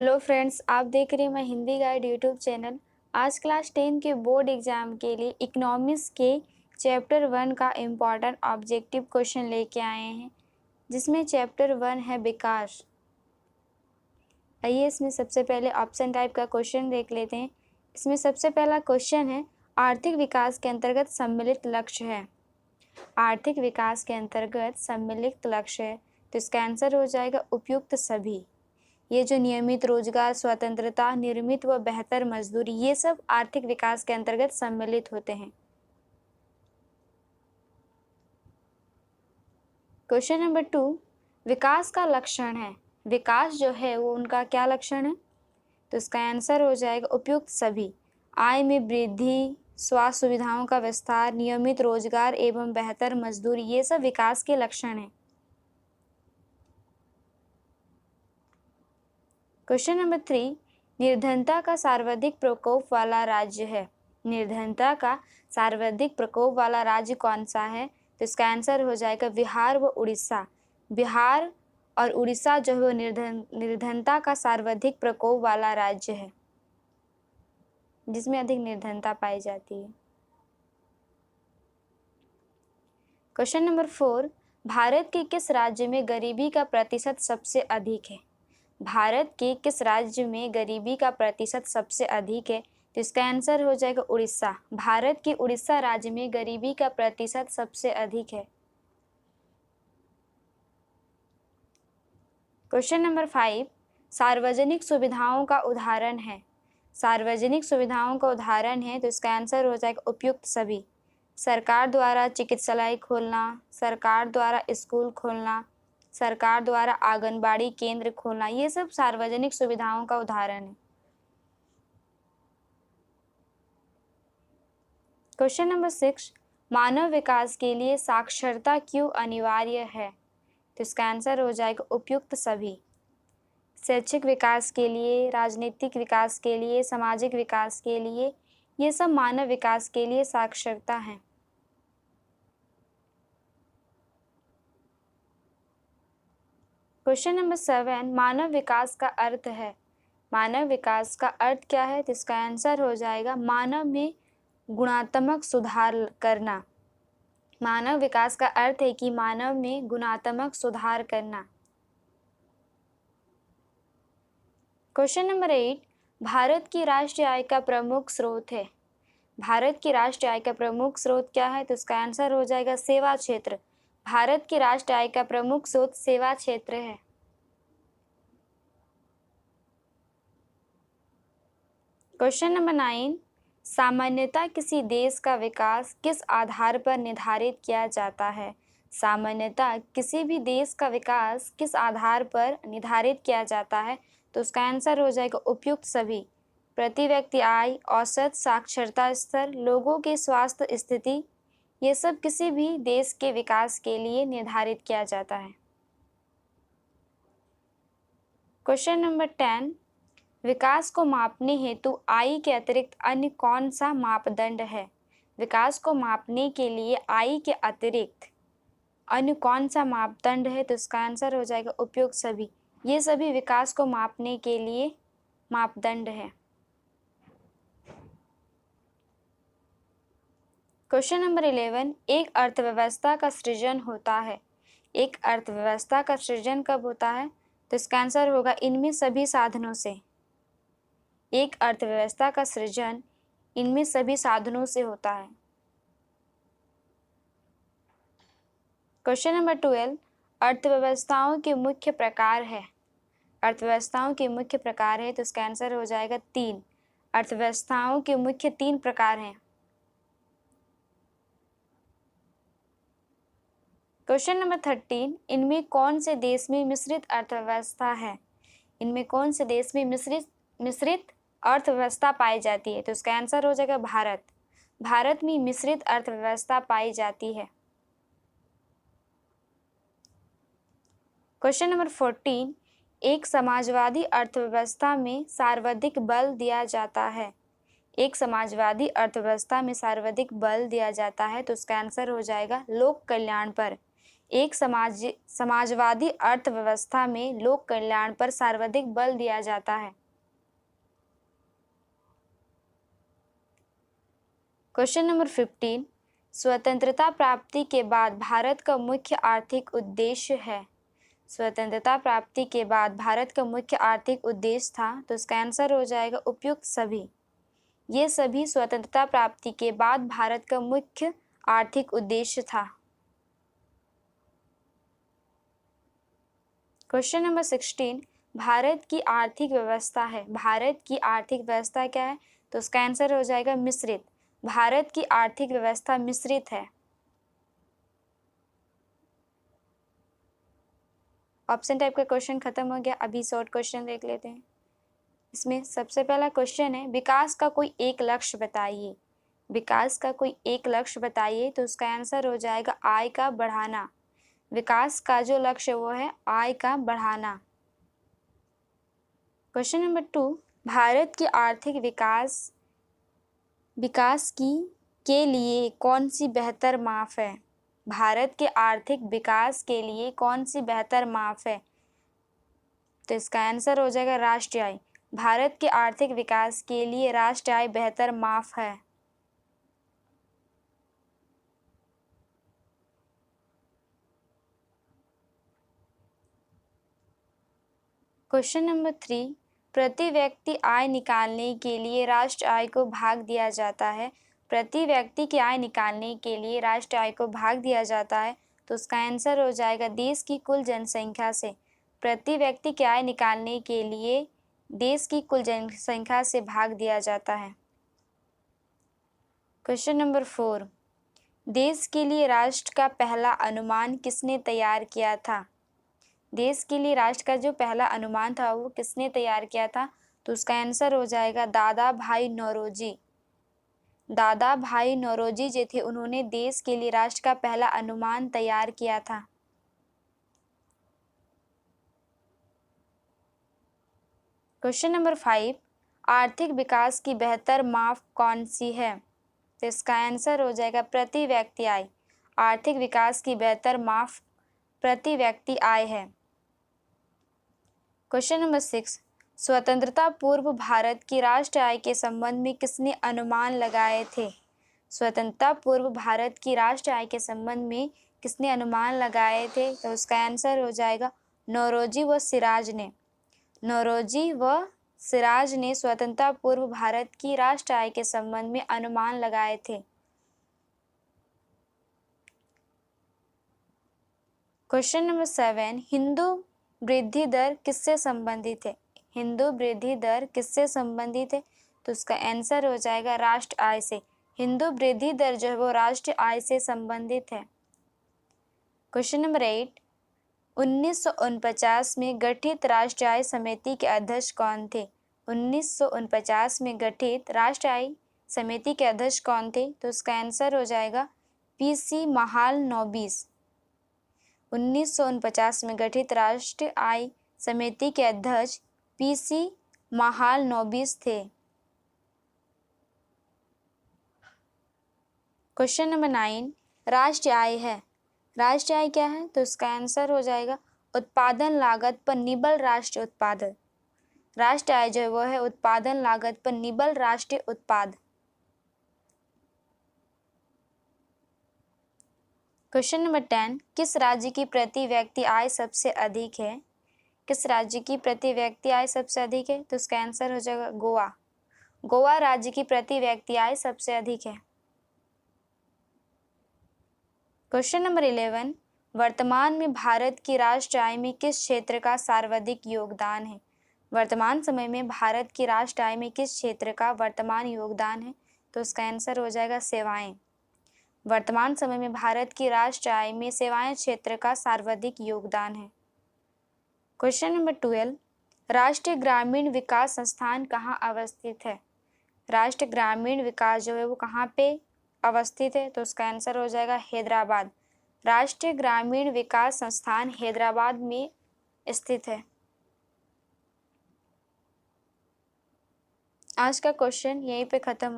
Hello friends, आप देख रहे हैं मैं हिंदी गाइड यूट्यूब चैनल। आज क्लास 10 के बोर्ड एग्जाम के लिए इकोनॉमिक्स के चैप्टर 1 का इम्पॉर्टेंट ऑब्जेक्टिव क्वेश्चन लेके आए हैं, जिसमें चैप्टर 1 है विकास। आइए इसमें सबसे पहले ऑप्शन टाइप का क्वेश्चन देख लेते हैं। इसमें सबसे पहला क्वेश्चन है, आर्थिक विकास के अंतर्गत सम्मिलित लक्ष्य है। आर्थिक विकास के अंतर्गत सम्मिलित लक्ष्य है, तो इसका आंसर हो जाएगा उपयुक्त सभी। ये जो नियमित रोजगार, स्वतंत्रता, निर्मित व बेहतर मजदूरी, ये सब आर्थिक विकास के अंतर्गत सम्मिलित होते हैं। क्वेश्चन नंबर 2, विकास का लक्षण है। विकास जो है वो उनका क्या लक्षण है, तो इसका आंसर हो जाएगा उपयुक्त सभी। आय में वृद्धि, स्वास्थ्य सुविधाओं का विस्तार, नियमित रोजगार एवं बेहतर मजदूरी, ये सब विकास के लक्षण हैं। क्वेश्चन नंबर 3, निर्धनता का सर्वाधिक प्रकोप वाला राज्य है। निर्धनता का सर्वाधिक प्रकोप वाला राज्य कौन सा है, तो इसका आंसर हो जाएगा बिहार व उड़ीसा। बिहार और उड़ीसा जो है वो निर्धनता का सर्वाधिक प्रकोप वाला राज्य है, जिसमें अधिक निर्धनता पाई जाती है। क्वेश्चन नंबर 4, भारत के किस राज्य में गरीबी का प्रतिशत सबसे अधिक है। भारत के किस राज्य में गरीबी का प्रतिशत सबसे अधिक है, तो इसका आंसर हो जाएगा उड़ीसा। भारत के उड़ीसा राज्य में गरीबी का प्रतिशत सबसे अधिक है। क्वेश्चन नंबर 5, सार्वजनिक सुविधाओं का उदाहरण है। सार्वजनिक सुविधाओं का उदाहरण है, तो इसका आंसर हो जाएगा उपयुक्त सभी। सरकार द्वारा चिकित्सालय खोलना, सरकार द्वारा स्कूल खोलना, सरकार द्वारा आंगनबाड़ी केंद्र खोलना, ये सब सार्वजनिक सुविधाओं का उदाहरण है। क्वेश्चन नंबर 6, मानव विकास के लिए साक्षरता क्यों अनिवार्य है, तो इसका आंसर हो जाएगा उपयुक्त सभी। शैक्षिक विकास के लिए, राजनीतिक विकास के लिए, सामाजिक विकास के लिए, ये सब मानव विकास के लिए साक्षरता है। क्वेश्चन नंबर 7, मानव विकास का अर्थ है। मानव विकास का अर्थ क्या है, तो इसका आंसर हो जाएगा मानव में गुणात्मक सुधार करना। मानव विकास का अर्थ है कि मानव में गुणात्मक सुधार करना। क्वेश्चन नंबर 8, भारत की राष्ट्रीय आय का प्रमुख स्रोत है। भारत की राष्ट्रीय आय का प्रमुख स्रोत क्या है, तो इसका आंसर हो जाएगा सेवा क्षेत्र। भारत की राष्ट्रीय आय का प्रमुख स्रोत सेवा क्षेत्र है। क्वेश्चन नंबर 9, सामान्यतः किसी देश का विकास किस आधार पर निर्धारित किया जाता है। सामान्यतः किसी भी देश का विकास किस आधार पर निर्धारित किया जाता है, तो उसका आंसर हो जाएगा उपयुक्त सभी। प्रति व्यक्ति आय, औसत साक्षरता स्तर, लोगों की स्वास्थ्य स्थिति, ये सब किसी भी देश के विकास के लिए निर्धारित किया जाता है। क्वेश्चन नंबर 10, विकास को मापने हेतु आय के अतिरिक्त अन्य कौन सा मापदंड है। विकास को मापने के लिए आय के अतिरिक्त अन्य कौन सा मापदंड है, तो इसका आंसर हो जाएगा उपयुक्त सभी। ये सभी विकास को मापने के लिए मापदंड है। क्वेश्चन नंबर 11, एक अर्थव्यवस्था का सृजन होता है। एक अर्थव्यवस्था का सृजन कब होता है, तो इसका आंसर होगा इनमें सभी साधनों से। एक अर्थव्यवस्था का सृजन इनमें सभी साधनों से होता है। क्वेश्चन नंबर 12, अर्थव्यवस्थाओं के मुख्य प्रकार है। अर्थव्यवस्थाओं के मुख्य प्रकार है, तो इसका आंसर हो जाएगा 3। अर्थव्यवस्थाओं के मुख्य 3 प्रकार हैं। क्वेश्चन नंबर 13, इनमें कौन से देश में मिश्रित अर्थव्यवस्था है। इनमें कौन से देश में मिश्रित अर्थव्यवस्था पाई जाती है, तो इसका आंसर हो जाएगा भारत। भारत में मिश्रित अर्थव्यवस्था पाई जाती है। क्वेश्चन नंबर 14, एक समाजवादी अर्थव्यवस्था में सर्वाधिक बल दिया जाता है। एक समाजवादी अर्थव्यवस्था में सर्वाधिक बल दिया जाता है, तो उसका आंसर हो जाएगा लोक कल्याण पर। एक समाजवादी अर्थव्यवस्था में लोक कल्याण पर सर्वाधिक बल दिया जाता है। क्वेश्चन नंबर 15, स्वतंत्रता प्राप्ति के बाद भारत का मुख्य आर्थिक उद्देश्य है। स्वतंत्रता प्राप्ति के बाद भारत का मुख्य आर्थिक उद्देश्य था, तो इसका आंसर हो जाएगा उपयुक्त सभी। ये सभी स्वतंत्रता प्राप्ति के बाद भारत का मुख्य आर्थिक उद्देश्य था। क्वेश्चन नंबर 16, भारत की आर्थिक व्यवस्था है। भारत की आर्थिक व्यवस्था क्या है, तो इसका आंसर हो जाएगा मिश्रित। भारत की आर्थिक व्यवस्था मिश्रित है। ऑप्शन टाइप का क्वेश्चन खत्म हो गया। अभी शॉर्ट क्वेश्चन देख लेते हैं। इसमें सबसे पहला क्वेश्चन है, विकास का कोई एक लक्ष्य बताइए। विकास का कोई एक लक्ष्य बताइए, तो उसका आंसर हो जाएगा आय का बढ़ाना। विकास का जो लक्ष्य वो है आय का बढ़ाना। क्वेश्चन नंबर 2, भारत की आर्थिक विकास के लिए कौन सी बेहतर माप है। भारत के आर्थिक विकास के लिए कौन सी बेहतर माप है, तो इसका आंसर हो जाएगा राष्ट्रीय आय। भारत के आर्थिक विकास के लिए राष्ट्रीय आय बेहतर माप है। क्वेश्चन नंबर 3, प्रति व्यक्ति आय निकालने के लिए राष्ट्रीय आय को भाग दिया जाता है। प्रति व्यक्ति की आय निकालने के लिए राष्ट्रीय आय को भाग दिया जाता है, तो उसका आंसर हो जाएगा देश की कुल जनसंख्या से। प्रति व्यक्ति की आय निकालने के लिए देश की कुल जनसंख्या से भाग दिया जाता है। क्वेश्चन नंबर 4, देश के लिए राष्ट्र का पहला अनुमान किसने तैयार किया था। देश के लिए राष्ट्र का जो पहला अनुमान था वो किसने तैयार किया था, तो उसका आंसर हो जाएगा दादा भाई नौरोजी। दादा भाई नौरोजी जो थे उन्होंने देश के लिए राष्ट्र का पहला अनुमान तैयार किया था। क्वेश्चन नंबर 5, आर्थिक विकास की बेहतर माप कौन सी है, तो इसका आंसर हो जाएगा प्रति व्यक्ति आय। आर्थिक विकास की बेहतर माप प्रति व्यक्ति आय है। क्वेश्चन नंबर 6, स्वतंत्रता पूर्व भारत की राष्ट्रीय आय के संबंध में किसने अनुमान लगाए थे। स्वतंत्रता पूर्व भारत की राष्ट्रीय आय के संबंध में किसने अनुमान लगाए थे, तो उसका आंसर हो जाएगा नौरोजी व सिराज ने। नौरोजी व सिराज ने स्वतंत्रता पूर्व भारत की राष्ट्रीय आय के संबंध में अनुमान लगाए थे। क्वेश्चन नंबर 7, हिंदू वृद्धि दर किससे संबंधित है। हिंदू वृद्धि दर किससे संबंधित है, तो उसका आंसर हो जाएगा राष्ट्र आय से। हिंदू वृद्धि दर जो है वो राष्ट्रीय आय से संबंधित है। क्वेश्चन नंबर 8, 1949 में गठित राष्ट्रीय आय समिति के अध्यक्ष कौन थे। 1949 में गठित राष्ट्रीय आय समिति के अध्यक्ष कौन थे, तो उसका आंसर हो जाएगा पीसी महालनोबिस। 1949 में गठित राष्ट्रीय आय समिति के अध्यक्ष पीसी महालनोबिस थे। क्वेश्चन नंबर 9, राष्ट्रीय आय है। राष्ट्रीय आय क्या है, तो इसका आंसर हो जाएगा उत्पादन लागत पर निबल राष्ट्रीय उत्पादन। राष्ट्रीय आय जो है वो है उत्पादन लागत पर निबल राष्ट्रीय उत्पाद। क्वेश्चन नंबर 10, किस राज्य की प्रति व्यक्ति आय सबसे अधिक है। किस राज्य की प्रति व्यक्ति आय सबसे अधिक है, तो इसका आंसर हो जाएगा गोवा। गोवा राज्य की प्रति व्यक्ति आय सबसे अधिक है। क्वेश्चन नंबर 11, वर्तमान में भारत की राष्ट्रीय आय में किस क्षेत्र का सर्वाधिक योगदान है। वर्तमान समय में भारत की राष्ट्रीय आय में किस क्षेत्र का वर्तमान योगदान है, तो उसका आंसर हो जाएगा सेवाएं। वर्तमान समय में भारत की राष्ट्रीय आय में सेवाएं क्षेत्र का सर्वाधिक योगदान है। क्वेश्चन नंबर 12, राष्ट्रीय ग्रामीण विकास संस्थान कहाँ अवस्थित है। राष्ट्रीय ग्रामीण विकास जो है वो कहाँ पे अवस्थित है, तो उसका आंसर हो जाएगा हैदराबाद। राष्ट्रीय ग्रामीण विकास संस्थान हैदराबाद में स्थित है। आज का क्वेश्चन यहीं पे खत्म